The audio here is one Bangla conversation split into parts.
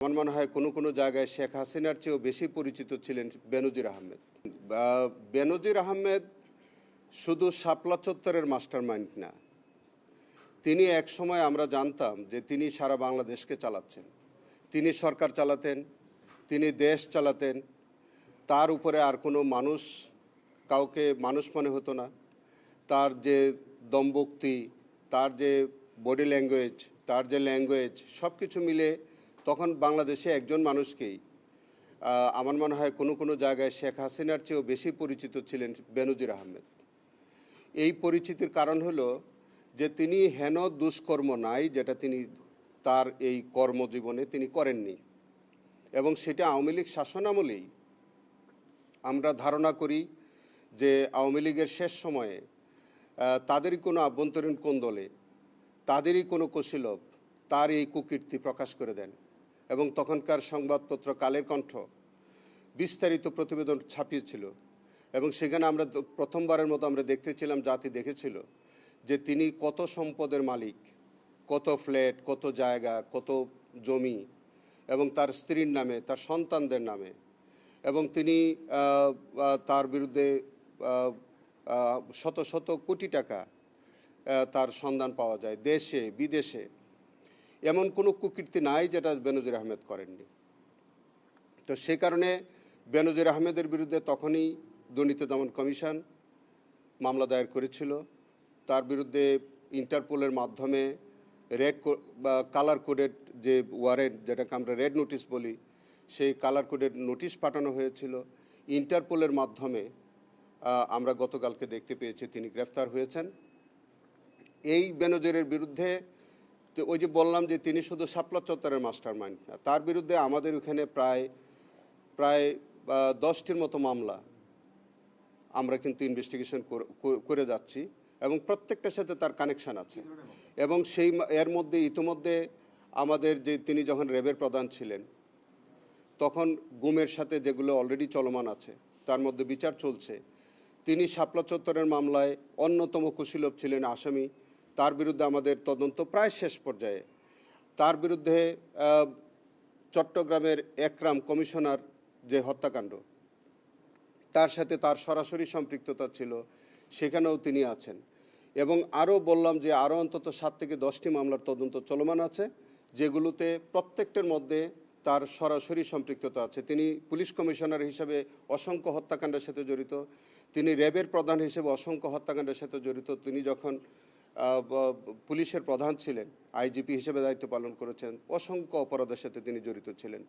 আমার মনে হয় কোনো কোনো জায়গায় শেখ হাসিনার চেয়েও বেশি পরিচিত ছিলেন বেনজির আহমেদ। বেনজির আহমেদ শুধু শাপলা চত্বরের মাস্টার মাইন্ড না, তিনি এক সময় আমরা জানতাম যে তিনি সারা বাংলাদেশকে চালাচ্ছেন, তিনি সরকার চালাতেন, তিনি দেশ চালাতেন। তার উপরে আর কোনো মানুষ, কাউকে মানুষ মনে হতো না। তার যে দমভক্তি, তার যে বডি ল্যাঙ্গুয়েজ, তার যে ল্যাঙ্গুয়েজ, সব কিছু মিলে তখন বাংলাদেশে একজন মানুষকেই আমার মনে হয় কোনো কোনো জায়গায় শেখ হাসিনার চেয়েও বেশি পরিচিত ছিলেন বেনজির আহমেদ। এই পরিচিতির কারণ হলো যে তিনি হেন দুষ্কর্ম নাই যেটা তিনি তার এই কর্মজীবনে তিনি করেননি, এবং সেটা আওয়ামী লীগ শাসনামলেই আমরা ধারণা করি যে আওয়ামী লীগের শেষ সময়ে তাদেরই কোনো আভ্যন্তরীণ কোন্দলে, তাদেরই কোনো কুশীলব তার এই কুকীর্তি প্রকাশ করে দেন। এবং তখনকার সংবাদপত্র কালের কণ্ঠ বিস্তারিত প্রতিবেদন ছাপিয়েছিল, এবং সেখানে আমরা প্রথমবারের মতো আমরা দেখতেছিলাম, জাতি দেখেছিল যে তিনি কত সম্পদের মালিক, কত ফ্ল্যাট, কত জায়গা, কত জমি, এবং তার স্ত্রীর নামে, তার সন্তানদের নামে। এবং তিনি তার বিরুদ্ধে শত শত কোটি টাকা তার সন্ধান পাওয়া যায় দেশে বিদেশে। এমন কোনো কুকীর্তি নাই যেটা বেনজির আহমেদ করেননি। তো সেই কারণে বেনজির আহমেদের বিরুদ্ধে তখনই দুর্নীতি দমন কমিশন মামলা দায়ের করেছিল। তার বিরুদ্ধে ইন্টারপোলের মাধ্যমে রেড বা কালার কোডেড যে ওয়ারেন্ট, যেটাকে আমরা রেড নোটিশ বলি, সেই কালার কোডেড নোটিশ পাঠানো হয়েছিল। ইন্টারপোলের মাধ্যমে আমরা গতকালকে দেখতে পেয়েছি তিনি গ্রেফতার হয়েছেন। এই বেনজিরের বিরুদ্ধে তো ওই যে বললাম যে তিনি শুধু শাপলা চত্বরের মাস্টার মাইন্ড না, তার বিরুদ্ধে আমাদের ওখানে প্রায় 10টির মতো মামলা আমরা কিন্তু ইনভেস্টিগেশন করে যাচ্ছি, এবং প্রত্যেকটার সাথে তার কানেকশান আছে। এবং এর মধ্যে ইতিমধ্যে আমাদের যে তিনি যখন র্যাবের প্রধান ছিলেন, তখন গুমের সাথে যেগুলো অলরেডি চলমান আছে তার মধ্যে বিচার চলছে। তিনি শাপলা চত্বরের মামলায় অন্যতম কুশীলব ছিলেন আসামি। তার বিরুদ্ধে আমাদের তদন্ত প্রায় শেষ পর্যায়ে। তার বিরুদ্ধে চট্টগ্রামের একরাম কমিশনার যে হত্যাকাণ্ড, তার সাথে তার সরাসরি সম্পৃক্ততা ছিল, সেখানেও তিনি আছেন। এবং আরও বললাম যে আরও অন্তত 7 থেকে 10টি মামলার তদন্ত চলমান আছে, যেগুলোতে প্রত্যেকটার মধ্যে তার সরাসরি সম্পৃক্ততা আছে। তিনি পুলিশ কমিশনার হিসেবে অসংখ্য হত্যাকাণ্ডের সাথে জড়িত, তিনি র্যাবের প্রধান হিসেবে অসংখ্য হত্যাকাণ্ডের সাথে জড়িত, তিনি যখন পুলিশের প্রধান ছিলেন, আইজিপি হিসেবে দায়িত্ব পালন করেছেন, অসংখ্য অপরাধের সাথে তিনি জড়িত ছিলেন।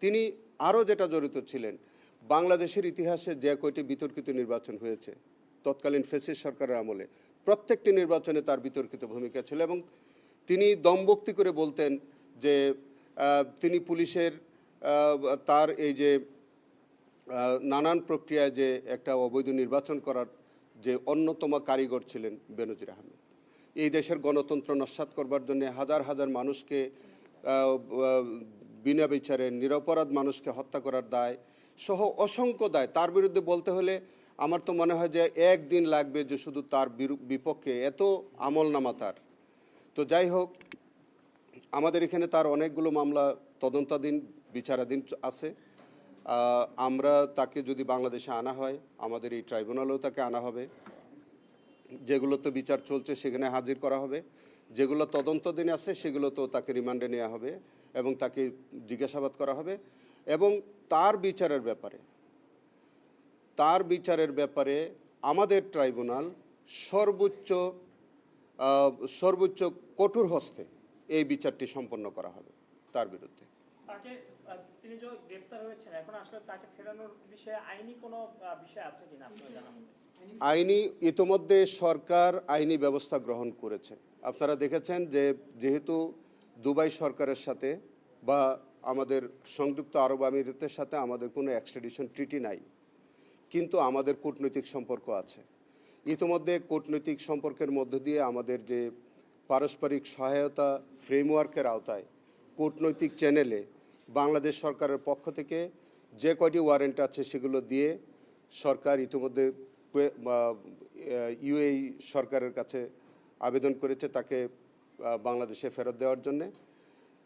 তিনি আরও যেটা জড়িত ছিলেন, বাংলাদেশের ইতিহাসে যে কয়টি বিতর্কিত নির্বাচন হয়েছে তৎকালীন ফ্যাসিস্ট সরকারের আমলে, প্রত্যেকটি নির্বাচনে তার বিতর্কিত ভূমিকা ছিল। এবং তিনি দমভক্তি করে বলতেন যে তিনি পুলিশের তার এই যে নানান প্রক্রিয়ায় যে একটা অবৈধ নির্বাচন করার যে অন্যতম কারিগর ছিলেন বেনজির আহমেদ। এই দেশের গণতন্ত্র নস্যাৎ করবার জন্য হাজার হাজার মানুষকে বিনা বিচারে নিরপরাধ মানুষকে হত্যা করার দায় সহ অসংখ্য দায় তার বিরুদ্ধে বলতে হলে আমার তো মনে হয় যে একদিন লাগবে যে শুধু তার বিপক্ষে এত আমলনামা তার। তো যাই হোক, আমাদের এখানে তার অনেকগুলো মামলা তদন্তাধীন, বিচারাধীন আছে। আমরা তাকে যদি বাংলাদেশে আনা হয়, আমাদের এই ট্রাইব্যুনালেও তাকে আনা হবে। যেগুলোতে বিচার চলছে সেখানে হাজির করা হবে, যেগুলো তদন্তাধীন আছে সেগুলোতেও তাকে রিমান্ডে নেওয়া হবে এবং তাকে জিজ্ঞাসাবাদ করা হবে। এবং তার বিচারের ব্যাপারে আমাদের ট্রাইব্যুনাল সর্বোচ্চ কঠোর হস্তে এই বিচারটি সম্পন্ন করা হবে তার বিরুদ্ধে। তিনি যে গ্রেফতার হয়েছেন, এখন আসলে তাকে ফেরানোর বিষয়ে আইনি কোনো বিষয় আছে কিনা আপনার জানা মতে? আইনি ইতোমধ্যে সরকার আইনি ব্যবস্থা গ্রহণ করেছে। আপনারা দেখেছেন যে যেহেতু দুবাই সরকারের সাথে বা আমাদের সংযুক্ত আরব আমিরাতের সাথে আমাদের কোনো এক্সট্রাডিশন ট্রিটি নাই, কিন্তু আমাদের কূটনৈতিক সম্পর্ক আছে। ইতোমধ্যে কূটনৈতিক সম্পর্কের মধ্য দিয়ে আমাদের যে পারস্পরিক সহায়তা ফ্রেমওয়ার্কের আওতায় কূটনৈতিক চ্যানেলে বাংলাদেশ সরকারের পক্ষ থেকে যে কয়টি ওয়ারেন্ট আছে সেগুলো দিয়ে সরকার ইতিমধ্যে ইউএই সরকারের কাছে আবেদন করেছে তাকে বাংলাদেশে ফেরত দেওয়ার জন্যে।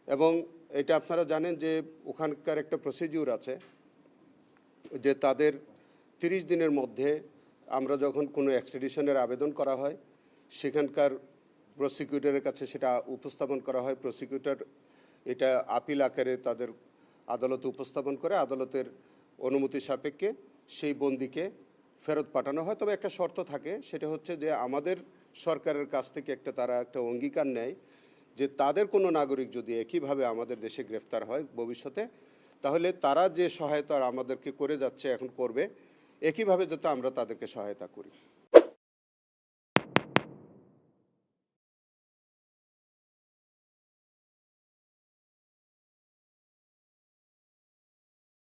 এবং এটা আপনারা জানেন যে ওখানকার একটা প্রসিডিউর আছে যে তাদের 30 দিনের মধ্যে আমরা যখন কোনো এক্সট্রাডিশনের আবেদন করা হয় সেখানকার প্রসিকিউটরের কাছে সেটা উপস্থাপন করা হয়। প্রসিকিউটর এটা আপিল আকারে তাদের আদালতে উপস্থাপন করে আদালতের অনুমতি সাপেক্ষে সেই বন্দীকে ফেরত পাঠানো হয়। তবে একটা শর্ত থাকে, সেটা হচ্ছে যে আমাদের সরকারের কাছ থেকে তারা একটা অঙ্গীকার নেয় যে তাদের কোনো নাগরিক যদি একইভাবে আমাদের দেশে গ্রেফতার হয় ভবিষ্যতে, তাহলে তারা যে সহায়তা আমাদেরকে করে যাচ্ছে এখন করবে, একইভাবে যাতে আমরা তাদেরকে সহায়তা করি।